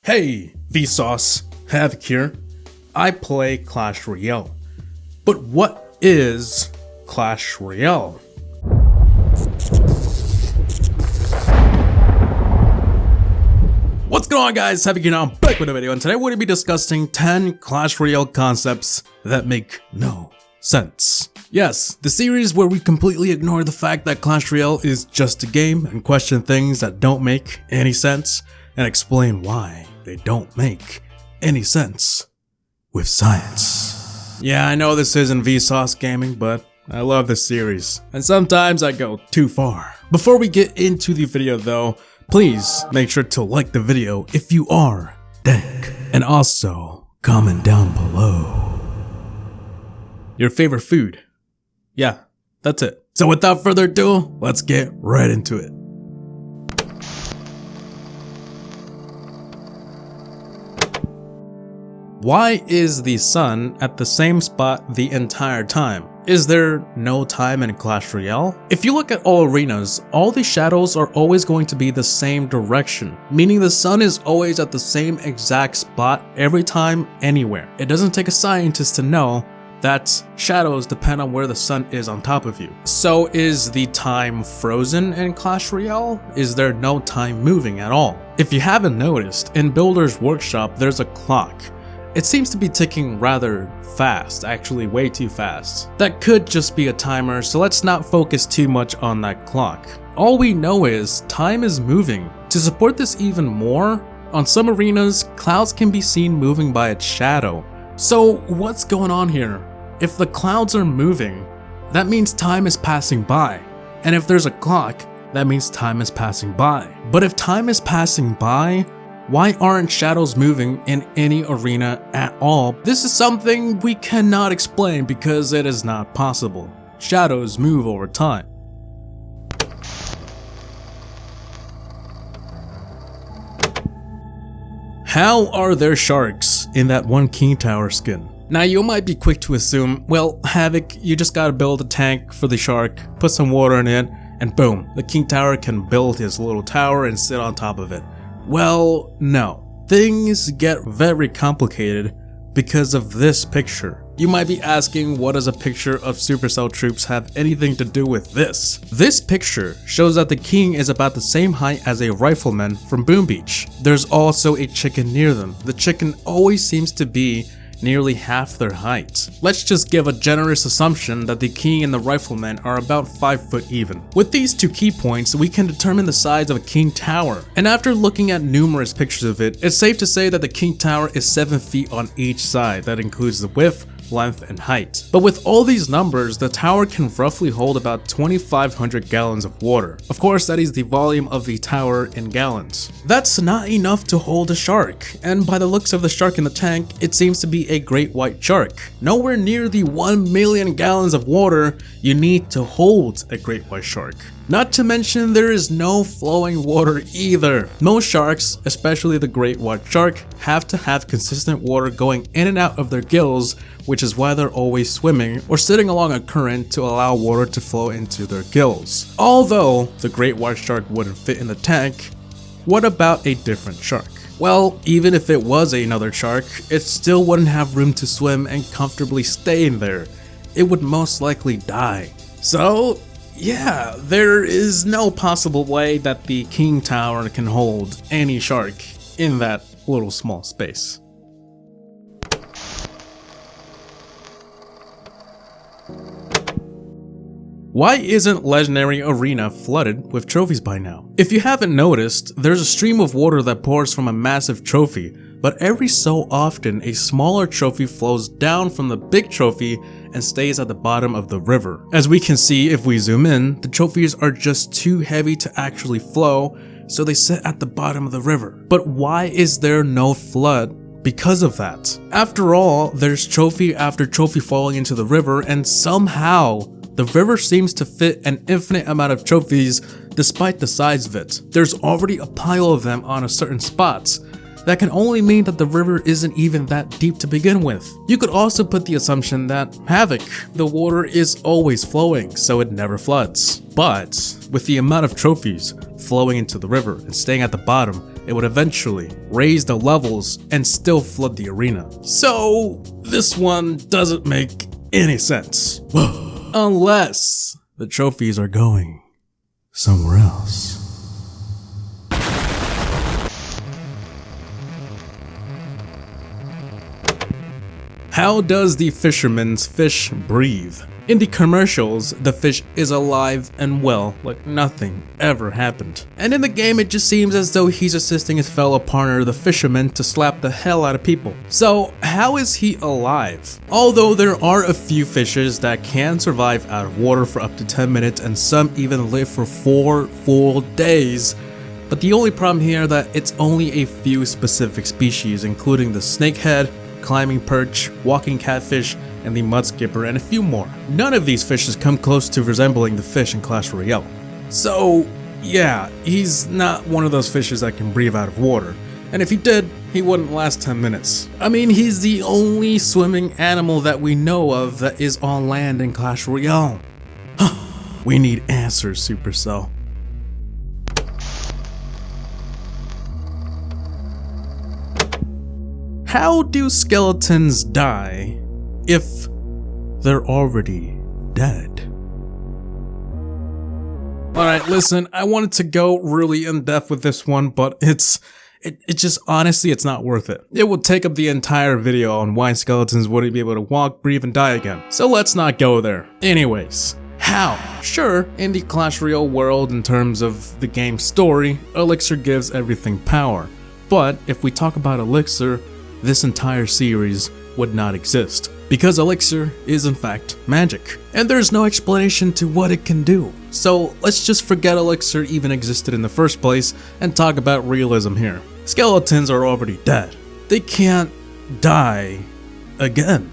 Hey, Vsauce, HaVoC here. I play Clash Royale. But what is Clash Royale? What's going on, guys? HaVoC here now, back with a video, and today we're going to be discussing 10 Clash Royale concepts that make no sense. Yes, the series where we completely ignore the fact that Clash Royale is just a game and question things that don't make any sense and explain why they don't make any sense with science. Yeah, I know this isn't Vsauce gaming, but I love this series, and sometimes I go too far. Before we get into the video though, please make sure to like the video if you are dank, and also comment down below your favorite food. Yeah, that's it. So without further ado, let's get right into it. Why is the sun at the same spot the entire time? Is there no time in Clash Royale? If you look at all arenas, all the shadows are always going to be the same direction, meaning the sun is always at the same exact spot every time, anywhere. It doesn't take a scientist to know that shadows depend on where the sun is on top of you. So is the time frozen in Clash Royale? Is there no time moving at all? If you haven't noticed, in Builder's Workshop there's a clock. It seems to be ticking rather fast, actually way too fast. That could just be a timer, so let's not focus too much on that clock. All we know is time is moving. To support this even more, on some arenas, clouds can be seen moving by its shadow. So what's going on here? If the clouds are moving, that means time is passing by. And if there's a clock, that means time is passing by. But if time is passing by, why aren't shadows moving in any arena at all? This is something we cannot explain because it is not possible. Shadows move over time. How are there sharks in that one King Tower skin? Now you might be quick to assume, well, HaVoC, you just gotta build a tank for the shark, put some water in it, and boom, the King Tower can build his little tower and sit on top of it. Well, no. Things get very complicated because of this picture. You might be asking, what does a picture of Supercell troops have anything to do with this? This picture shows that the king is about the same height as a rifleman from Boom Beach. There's also a chicken near them. The chicken always seems to be nearly half their height. Let's just give a generous assumption that the king and the rifleman are about 5 foot even. With these two key points, we can determine the size of a king tower. And after looking at numerous pictures of it, it's safe to say that the king tower is 7 feet on each side. That includes the width, length, and height. But with all these numbers, the tower can roughly hold about 2,500 gallons of water. Of course, that is the volume of the tower in gallons. That's not enough to hold a shark, and by the looks of the shark in the tank, it seems to be a great white shark. Nowhere near the 1 million gallons of water you need to hold a great white shark. Not to mention, there is no flowing water either. Most sharks, especially the great white shark, have to have consistent water going in and out of their gills, which is why they're always swimming or sitting along a current to allow water to flow into their gills. Although the great white shark wouldn't fit in the tank, what about a different shark? Well, even if it was another shark, it still wouldn't have room to swim and comfortably stay in there. It would most likely die. So, yeah, there is no possible way that the King Tower can hold any shark in that little small space. Why isn't Legendary Arena flooded with trophies by now? If you haven't noticed, there's a stream of water that pours from a massive trophy, but every so often a smaller trophy flows down from the big trophy and stays at the bottom of the river. As we can see if we zoom in, the trophies are just too heavy to actually flow, so they sit at the bottom of the river. But why is there no flood because of that? After all, there's trophy after trophy falling into the river, and somehow the river seems to fit an infinite amount of trophies despite the size of it. There's already a pile of them on a certain spot. That can only mean that the river isn't even that deep to begin with. You could also put the assumption that HaVoC, the water is always flowing, so it never floods. But with the amount of trophies flowing into the river and staying at the bottom, it would eventually raise the levels and still flood the arena. So this one doesn't make any sense. Unless the trophies are going somewhere else. How does the fisherman's fish breathe? In the commercials, the fish is alive and well, like nothing ever happened. And in the game, it just seems as though he's assisting his fellow partner, the fisherman, to slap the hell out of people. So how is he alive? Although there are a few fishes that can survive out of water for up to 10 minutes and some even live for 4 full days. But the only problem here is that it's only a few specific species, including the snakehead, climbing perch, walking catfish, and the mud skipper, and a few more. None of these fishes come close to resembling the fish in Clash Royale. So yeah, he's not one of those fishes that can breathe out of water. And if he did, he wouldn't last 10 minutes. I mean, he's the only swimming animal that we know of that is on land in Clash Royale. We need answers, Supercell. How do skeletons die if they're already dead? Alright, listen, I wanted to go really in depth with this one, but it just, honestly, it's not worth it. It would take up the entire video on why skeletons wouldn't be able to walk, breathe, and die again. So let's not go there. Anyways, how? Sure, in the Clash Royale world, in terms of the game's story, Elixir gives everything power. But if we talk about Elixir, this entire series would not exist, because Elixir is in fact magic, and there's no explanation to what it can do. So let's just forget Elixir even existed in the first place and talk about realism here. Skeletons are already dead. They can't die again.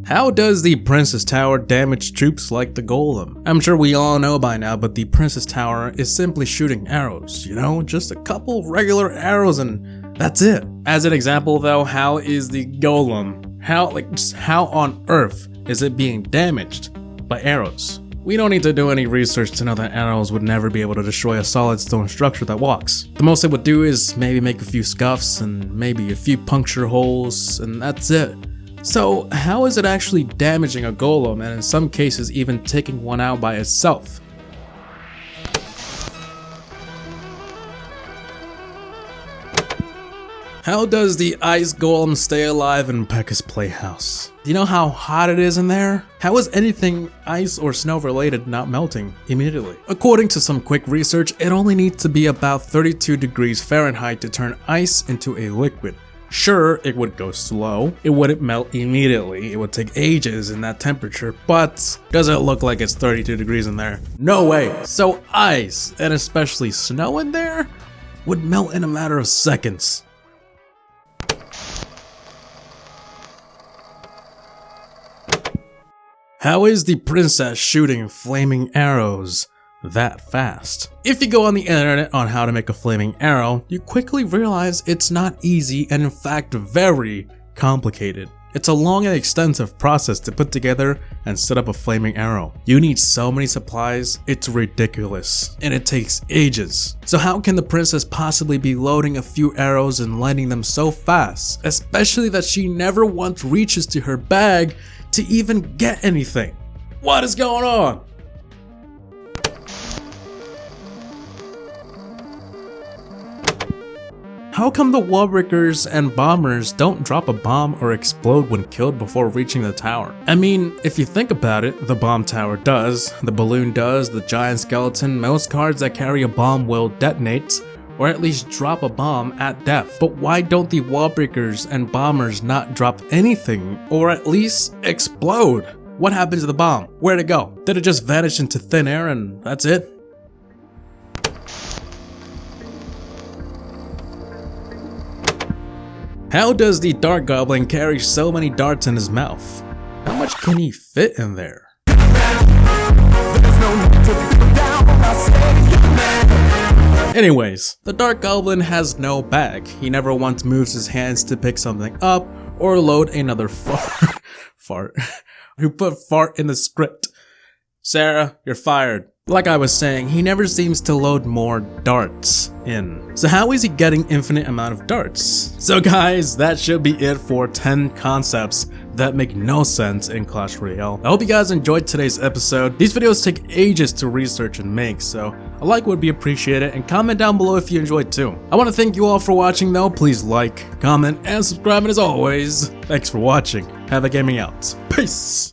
How does the Princess Tower damage troops like the Golem? I'm sure we all know by now, but the Princess Tower is simply shooting arrows, you know, just a couple regular arrows and that's it. As an example though, how is the Golem, how on earth is it being damaged by arrows? We don't need to do any research to know that arrows would never be able to destroy a solid stone structure that walks. The most it would do is maybe make a few scuffs and maybe a few puncture holes, and that's it. So how is it actually damaging a golem, and in some cases even taking one out by itself? How does the ice golem stay alive in Pekka's playhouse? Do you know how hot it is in there? How is anything ice or snow related not melting immediately? According to some quick research, it only needs to be about 32 degrees Fahrenheit to turn ice into a liquid. Sure, it would go slow, it wouldn't melt immediately, it would take ages in that temperature, but does it look like it's 32 degrees in there? No way! So ice, and especially snow in there, would melt in a matter of seconds. How is the princess shooting flaming arrows that fast? If you go on the internet on how to make a flaming arrow, you quickly realize it's not easy and in fact very complicated. It's a long and extensive process to put together and set up a flaming arrow. You need so many supplies, it's ridiculous, and it takes ages. So how can the princess possibly be loading a few arrows and lighting them so fast, especially that she never once reaches to her bag to even get anything? What is going on? How come the wall breakers and bombers don't drop a bomb or explode when killed before reaching the tower? I mean, if you think about it, the bomb tower does, the balloon does, the giant skeleton, most cards that carry a bomb will detonate, or at least drop a bomb at death. But why don't the wall breakers and bombers not drop anything, or at least explode? What happened to the bomb? Where'd it go? Did it just vanish into thin air and that's it? How does the Dark Goblin carry so many darts in his mouth? How much can he fit in there? Anyways, the Dark Goblin has no bag. He never once moves his hands to pick something up or load another fart. Who put fart in the script? Sarah, you're fired. Like I was saying, he never seems to load more darts in. So how is he getting infinite amount of darts? So guys, that should be it for 10 concepts that make no sense in Clash Royale. I hope you guys enjoyed today's episode. These videos take ages to research and make, so a like would be appreciated, and comment down below if you enjoyed too. I want to thank you all for watching though. Please like, comment, and subscribe, and as always, thanks for watching. HaVoC Gaming out. Peace!